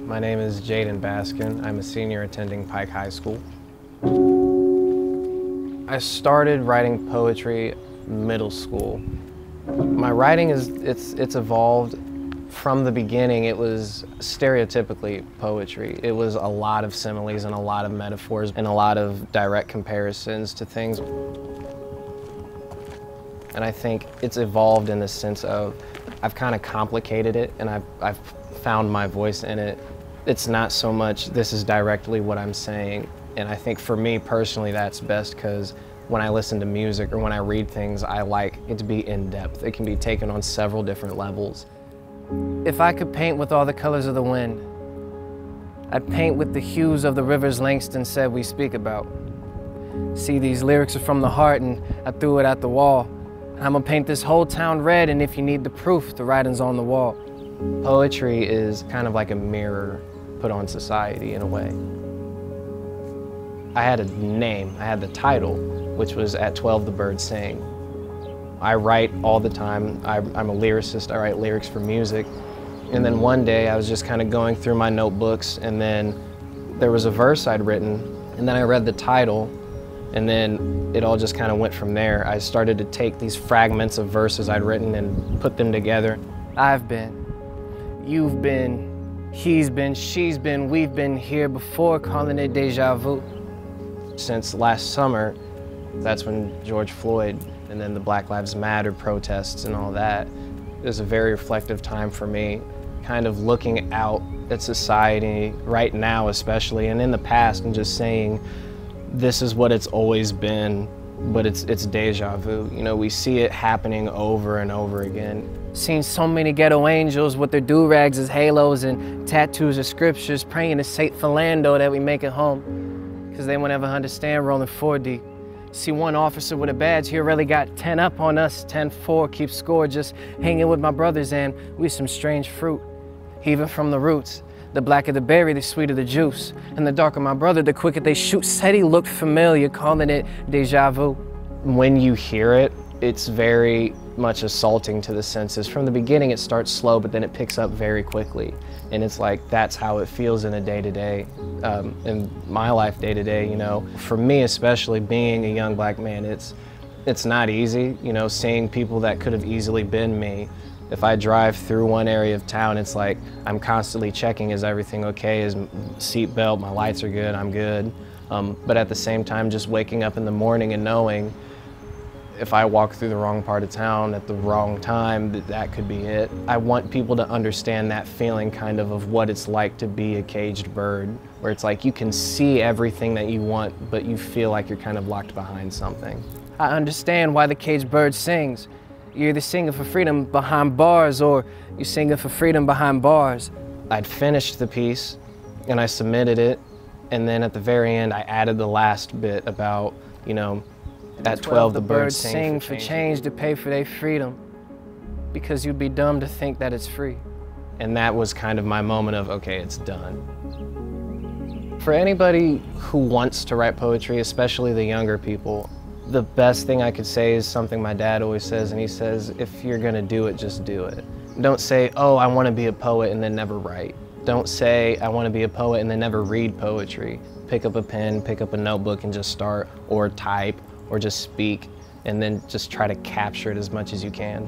My name is Jayden Baskin. I'm a senior attending Pike High School. I started writing poetry middle school. My writing it's evolved. From the beginning, it was stereotypically poetry. It was a lot of similes and a lot of metaphors and a lot of direct comparisons to things. And I think it's evolved in the sense of I've kind of complicated it and I've found my voice in it. It's not so much this is directly what I'm saying. And I think for me personally, that's best because when I listen to music or when I read things, I like it to be in depth. It can be taken on several different levels. If I could paint with all the colors of the wind, I'd paint with the hues of the rivers Langston said we speak about. See, these lyrics are from the heart and I threw it at the wall. I'm gonna paint this whole town red, and if you need the proof, the writing's on the wall. Poetry is kind of like a mirror put on society in a way. I had a name, I had the title, which was At 12 the Birds Sing. I write all the time. I'm a lyricist, I write lyrics for music. And then one day I was just kind of going through my notebooks, and then there was a verse I'd written, and then I read the title, and then it all just kind of went from there. I started to take these fragments of verses I'd written and put them together. I've been, you've been, he's been, she's been, we've been here before, calling it deja vu. Since last summer, that's when George Floyd and then the Black Lives Matter protests and all that. It was a very reflective time for me, kind of looking out at society right now especially, and in the past, and just saying, this is what it's always been, but it's deja vu. You know, we see it happening over and over again. Seen so many ghetto angels with their do-rags as halos and tattoos of scriptures, praying to Saint Philando that we make it home, because they won't ever understand rolling 4D. See one officer with a badge, he already got 10 up on us, 10-4, keep score, just hanging with my brothers, and we some strange fruit, even from the roots. The blacker the berry, the sweeter the juice. And the darker my brother, the quicker they shoot. Said he looked familiar, calling it deja vu. When you hear it, it's very much assaulting to the senses. From the beginning, it starts slow, but then it picks up very quickly. And it's like, that's how it feels in a day-to-day, in my life day-to-day, you know. For me, especially being a young black man, it's not easy, you know, seeing people that could have easily been me. If I drive through one area of town, it's like I'm constantly checking, is everything okay? Is seatbelt, my lights are good, I'm good. But at the same time, just waking up in the morning and knowing if I walk through the wrong part of town at the wrong time, that could be it. I want people to understand that feeling kind of what it's like to be a caged bird, where it's like you can see everything that you want, but you feel like you're kind of locked behind something. I understand why the caged bird sings. You're either singing for freedom behind bars or you're singing for freedom behind bars. I'd finished the piece and I submitted it, and then at the very end I added the last bit about, you know, at 12 the birds sing for change to pay for their freedom, because you'd be dumb to think that it's free. And that was kind of my moment of, okay, it's done. For anybody who wants to write poetry, especially the younger people, the best thing I could say is something my dad always says, and he says, if you're gonna do it, just do it. Don't say, oh, I wanna be a poet and then never write. Don't say, I wanna be a poet and then never read poetry. Pick up a pen, pick up a notebook and just start, or type, or just speak, and then just try to capture it as much as you can.